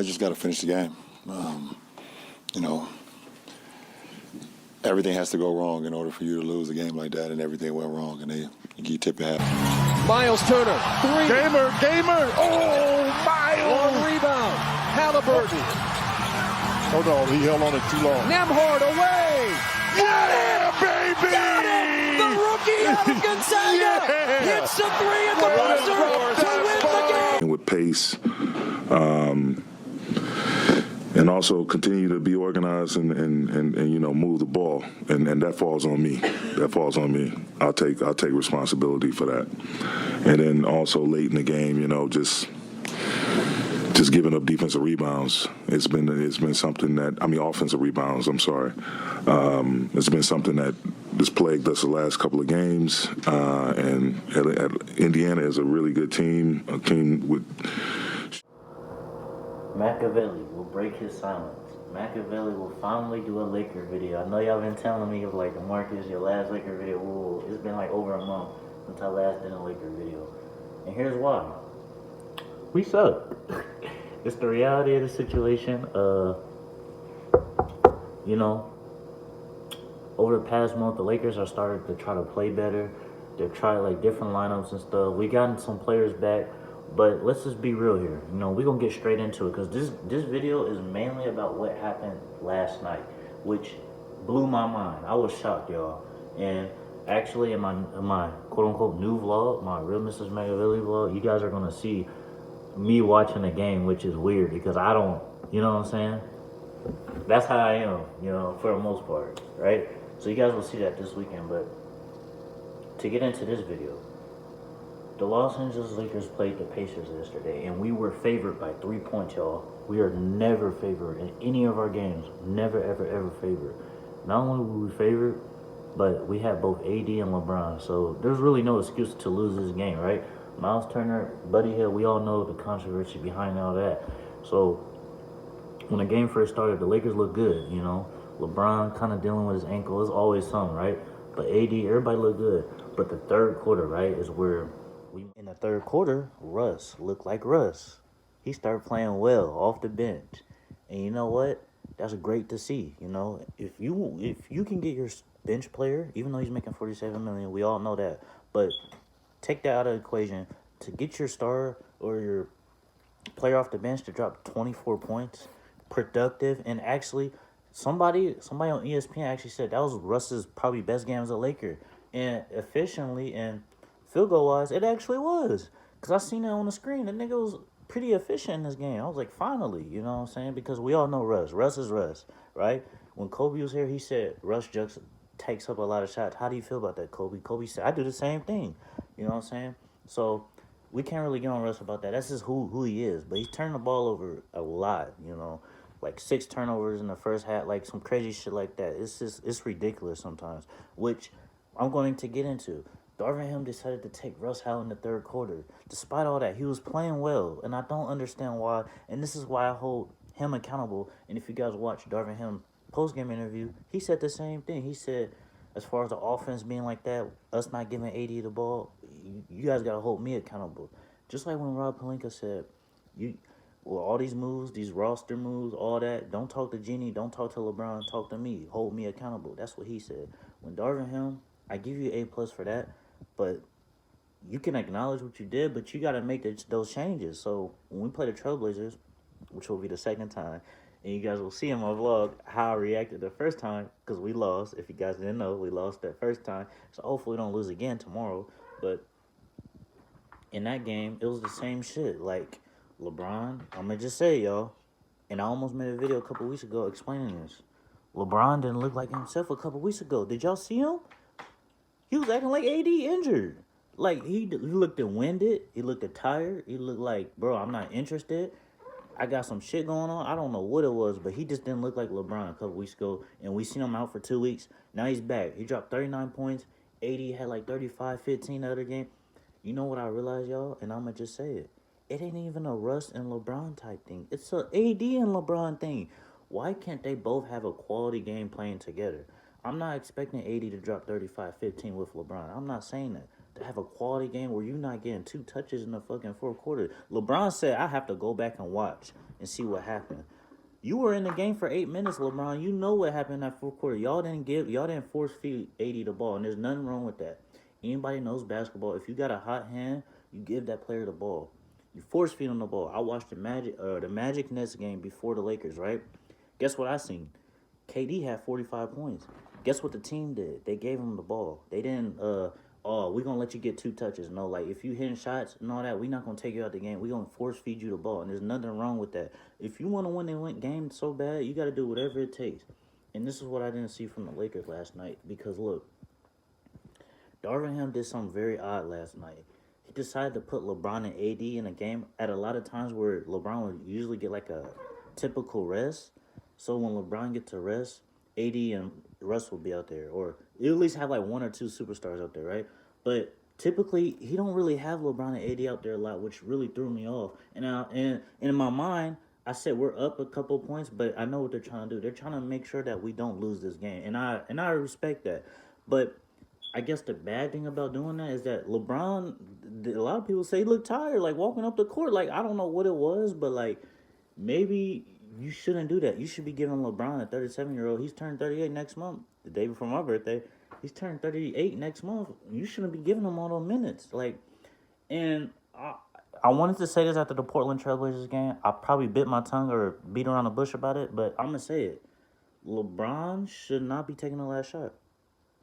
I just got to finish the game. You know, everything has to go wrong in order for you to lose a game like that, and everything went wrong, and you tip your hat. Miles Turner, three. Gamer. Oh, Miles. Long rebound. Halliburton. Hold on, he held on it too long. Nembhard away. Yeah, baby. Got it. The rookie out of Gonzaga hits the three at the buzzer to win the game. With pace, and also continue to be organized and move the ball, and that falls on me. I'll take responsibility for that. And then also late in the game, just giving up defensive rebounds. It's been something that, offensive rebounds. I'm sorry. It's been something that has plagued us the last couple of games. And Indiana is a really good team, a team with. Machiavelli will break his silence. Machiavelli will finally do a Laker video. I know y'all been telling me of Marcus, your last Laker video. Ooh, it's been over a month since I last did a Laker video. And here's why. We suck. It's the reality of the situation. Over the past month, the Lakers are starting to try to play better. They've tried different lineups and stuff. We gotten some players back. But let's just be real here. We're going to get straight into it because this video is mainly about what happened last night, which blew my mind. I was shocked, y'all. And actually, in my quote-unquote new vlog, my Real Mrs. Machiavelli vlog, you guys are going to see me watching the game, which is weird because I don't, you know what I'm saying? That's how I am, for the most part, right? So you guys will see that this weekend. But to get into this video, the Los Angeles Lakers played the Pacers yesterday, and we were favored by 3 points, y'all. We are never favored in any of our games. Never, ever, ever favored. Not only were we favored, but we had both AD and LeBron. So there's really no excuse to lose this game, right? Miles Turner, Buddy Hield, we all know the controversy behind all that. So when the game first started, the Lakers looked good, LeBron kind of dealing with his ankle. It's always something, right? But AD, everybody looked good. But the third quarter, right, is where... In the third quarter, Russ looked like Russ. He started playing well off the bench. And you know what? That's great to see. If you can get your bench player, even though he's making $47 million, we all know that. But take that out of the equation. To get your star or your player off the bench to drop 24 points, productive, and actually somebody on ESPN actually said that was Russ's probably best game as a Laker. And efficiently and field goal wise, it actually was. Because I seen it on the screen. The nigga was pretty efficient in this game. I was like, finally, you know what I'm saying? Because we all know Russ. Russ is Russ, right? When Kobe was here, he said Russ just takes up a lot of shots. How do you feel about that, Kobe? Kobe said, I do the same thing. You know what I'm saying? So we can't really get on Russ about that. That's just who he is. But he's turning the ball over a lot, 6 turnovers in the first half, some crazy shit like that. It's ridiculous sometimes, which I'm going to get into. Darvin Ham decided to take Russ out in the third quarter. Despite all that, he was playing well, and I don't understand why. And this is why I hold him accountable. And if you guys watch Darvin Ham post-game interview, he said the same thing. He said, as far as the offense being like that, us not giving AD the ball, you guys got to hold me accountable. Just like when Rob Pelinka said, all these moves, these roster moves, all that, don't talk to Jeannie, don't talk to LeBron, talk to me. Hold me accountable. That's what he said. When Darvin Ham, I give you A+ for that. But you can acknowledge what you did, but you got to make those changes. So when we play the Trailblazers, which will be the second time, and you guys will see in my vlog how I reacted the first time because we lost. If you guys didn't know, we lost that first time. So hopefully we don't lose again tomorrow. But in that game, it was the same shit. LeBron, I'm going to just say, y'all, and I almost made a video a couple weeks ago explaining this. LeBron didn't look like himself a couple weeks ago. Did y'all see him? He was acting like AD injured. He looked winded. He looked tired. He looked like, bro, I'm not interested. I got some shit going on. I don't know what it was, but he just didn't look like LeBron a couple weeks ago. And we seen him out for 2 weeks. Now he's back. He dropped 39 points. AD had 35, 15 the other game. You know what I realized, y'all? And I'm going to just say it. It ain't even a Russ and LeBron type thing. It's a AD and LeBron thing. Why can't they both have a quality game playing together? I'm not expecting AD to drop 35-15 with LeBron. I'm not saying that. to have a quality game where you're not getting 2 touches in the fucking fourth quarter. LeBron said, I have to go back and watch and see what happened. You were in the game for 8 minutes, LeBron. You know what happened in that fourth quarter. Y'all didn't force feed AD the ball, and there's nothing wrong with that. Anybody knows basketball. If you got a hot hand, you give that player the ball. You force feed him the ball. I watched the Magic Nets game before the Lakers, right? Guess what I seen? KD had 45 points. Guess what the team did? They gave him the ball. They didn't, we're going to let you get 2 touches. No, like, if you hitting shots and all that, we're not going to take you out the game. We're going to force feed you the ball, and there's nothing wrong with that. If you want to win the game so bad, you got to do whatever it takes. And this is what I didn't see from the Lakers last night. Because, look, Darvin Ham did something very odd last night. He decided to put LeBron and AD in a game at a lot of times where LeBron would usually get like a typical rest. So when LeBron gets to rest, AD and Russ will be out there. Or he'll at least have like 1 or 2 superstars out there, right? But typically, he don't really have LeBron and AD out there a lot, which really threw me off. And in my mind, I said we're up a couple points, but I know what they're trying to do. They're trying to make sure that we don't lose this game. And I respect that. But I guess the bad thing about doing that is that LeBron, a lot of people say he looked tired, like walking up the court. Like, I don't know what it was, but like maybe you shouldn't do that. You should be giving LeBron, a 37-year-old, he's turned 38 next month, the day before my birthday. He's turned 38 next month. You shouldn't be giving him all those minutes. Like, and I wanted to say this after the Portland Trailblazers game. I probably bit my tongue or beat around the bush about it, but I'm going to say it. LeBron should not be taking the last shot.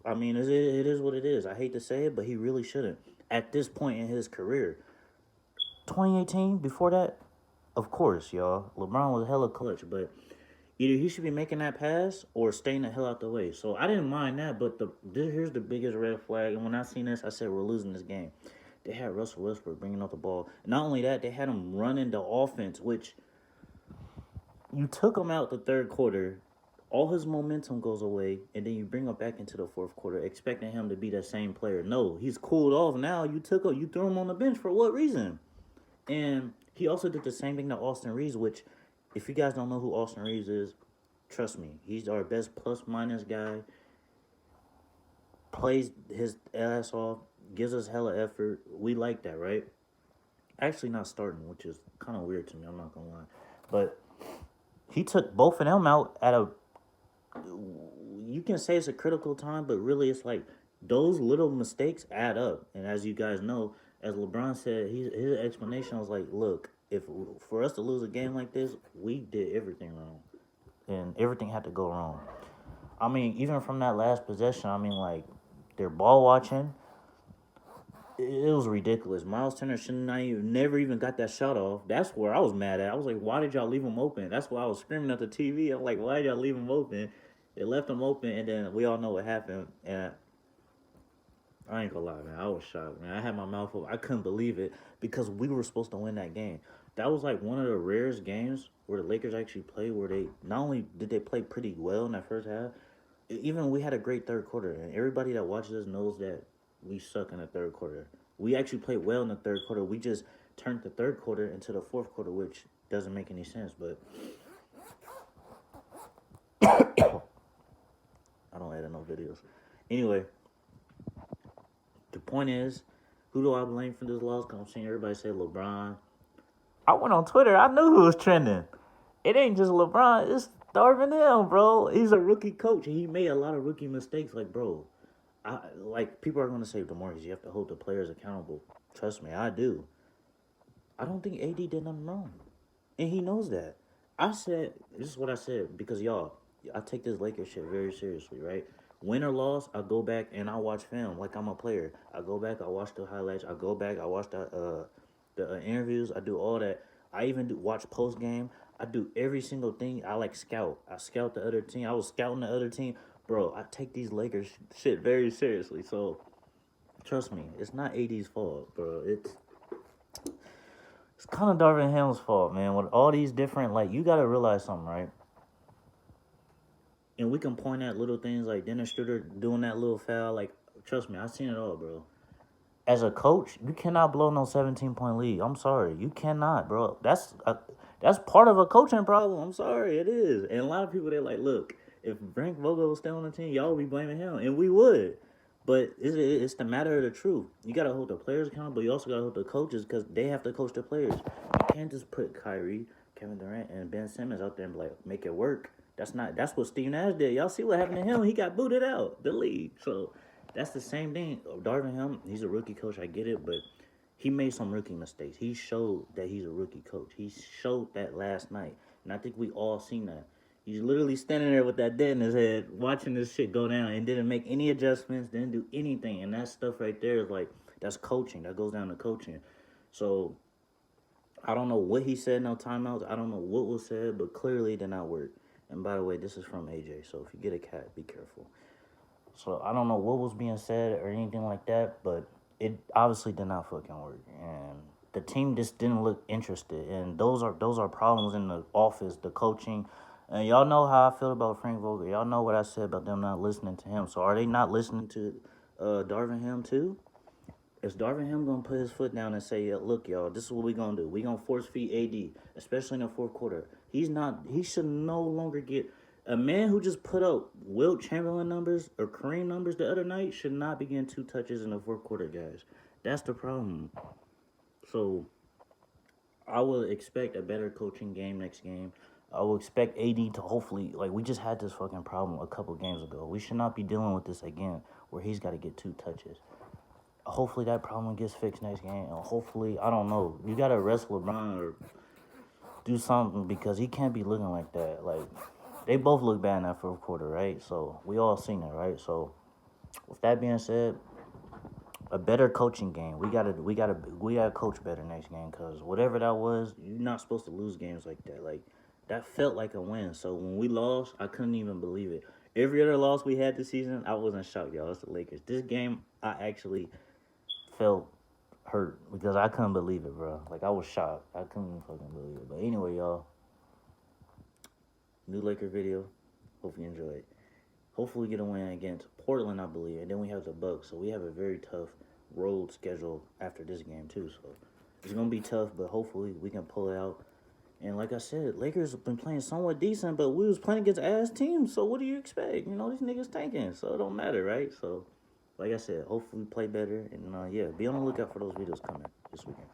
I mean, it is what it is. I hate to say it, but he really shouldn't. At this point in his career. 2018, before that, of course, y'all. LeBron was hella clutch, but either he should be making that pass or staying the hell out the way. So I didn't mind that, but here's the biggest red flag. And when I seen this, I said, we're losing this game. They had Russell Westbrook bringing up the ball. Not only that, they had him running the offense, which you took him out the third quarter. All his momentum goes away, and then you bring him back into the fourth quarter, expecting him to be that same player. No, he's cooled off now. You threw him on the bench for what reason? And he also did the same thing to Austin Reeves, which, if you guys don't know who Austin Reeves is, trust me, he's our best plus-minus guy. Plays his ass off, gives us hella effort. We like that, right? Actually not starting, which is kind of weird to me, I'm not going to lie. But he took both of them out at a... You can say it's a critical time, but really it's like those little mistakes add up. And as you guys know, as LeBron said, his explanation was like, look, if for us to lose a game like this, we did everything wrong. And everything had to go wrong. I mean, even from that last possession, I mean, like, they're ball watching. It was ridiculous. Miles Turner never even got that shot off. That's where I was mad at. I was like, why did y'all leave him open? That's why I was screaming at the TV. I'm like, why did y'all leave him open? They left him open, and then we all know what happened. And I ain't gonna lie, man. I was shocked, man. I had my mouth open. I couldn't believe it because we were supposed to win that game. That was like one of the rarest games where the Lakers actually played, where they not only did they play pretty well in that first half, even we had a great third quarter. And everybody that watches us knows that we suck in the third quarter. We actually played well in the third quarter. We just turned the third quarter into the fourth quarter, which doesn't make any sense, but I don't edit no videos. Anyway, the point is, who do I blame for this loss? Because I'm seeing everybody say LeBron. I went on Twitter. I knew who was trending. It ain't just LeBron. It's Darvin Ham, bro. He's a rookie coach, and he made a lot of rookie mistakes. Like, bro, people are going to say, DeMarcus, you have to hold the players accountable. Trust me, I do. I don't think AD did nothing wrong. And he knows that. This is what I said, because y'all, I take this Lakers shit very seriously, right? Win or loss, I go back and I watch film like I'm a player. I go back, I watch the highlights. I go back, I watch the interviews. I do all that. I even watch post game. I do every single thing. I scout. I scout the other team. I was scouting the other team. Bro, I take these Lakers shit very seriously. So, trust me, it's not AD's fault, bro. It's kind of Darvin Ham's fault, man. With all these different, you got to realize something, right? And we can point at little things like Dennis Schroeder doing that little foul. Trust me, I've seen it all, bro. As a coach, you cannot blow no 17-point lead. I'm sorry. You cannot, bro. That's part of a coaching problem. I'm sorry, it is. And a lot of people, they're like, look, if Frank Vogel was still on the team, y'all would be blaming him. And we would. But it's the matter of the truth. You gotta hold the players accountable, but you also gotta hold the coaches because they have to coach the players. You can't just put Kyrie, Kevin Durant, and Ben Simmons out there and be like, make it work. That's what Steve Nash did. Y'all see what happened to him? He got booted out the league. So that's the same thing. Darvin Ham, he's a rookie coach. I get it, but he made some rookie mistakes. He showed that he's a rookie coach. He showed that last night, and I think we all seen that. He's literally standing there with that dead in his head, watching this shit go down, and didn't make any adjustments, didn't do anything. And that stuff right there is like, that's coaching. That goes down to coaching. So I don't know what he said, no timeouts. I don't know what was said, but clearly it did not work. And by the way, this is from AJ, so if you get a cat, be careful. So I don't know what was being said or anything like that, but it obviously did not fucking work. And the team just didn't look interested. And those are problems in the office, the coaching. And y'all know how I feel about Frank Vogel. Y'all know what I said about them not listening to him. So are they not listening to Darvin Ham too? Is Darvin Ham going to put his foot down and say, look, y'all, this is what we're going to do. We're going to force feed AD, especially in the fourth quarter. He should no longer get... A man who just put up Wilt Chamberlain numbers or Kareem numbers the other night should not be getting 2 touches in the fourth quarter, guys. That's the problem. So I will expect a better coaching game next game. I will expect AD to hopefully, like, we just had this fucking problem a couple games ago. We should not be dealing with this again where he's got to get 2 touches. Hopefully that problem gets fixed next game. And hopefully, I don't know, you got to arrest LeBron or do something because he can't be looking like that. Like, they both look bad in that fourth quarter, right? So we all seen it, right? So with that being said, a better coaching game. We gotta coach better next game because whatever that was, you're not supposed to lose games like that. Like, that felt like a win. So when we lost, I couldn't even believe it. Every other loss we had this season, I wasn't shocked, y'all. It's the Lakers. This game, I actually felt hurt because I couldn't believe it, bro. Like, I was shocked. I couldn't fucking believe it. But anyway, y'all, new Laker video. Hope you enjoy it. Hopefully we get a win against Portland, I believe. And then we have the Bucks. So we have a very tough road schedule after this game, too. So it's going to be tough, but hopefully we can pull it out. And like I said, Lakers have been playing somewhat decent, but we was playing against ass teams. So what do you expect? You know, these niggas tanking. So it don't matter, right? So like I said, hopefully we play better. And, yeah, be on the lookout for those videos coming this weekend.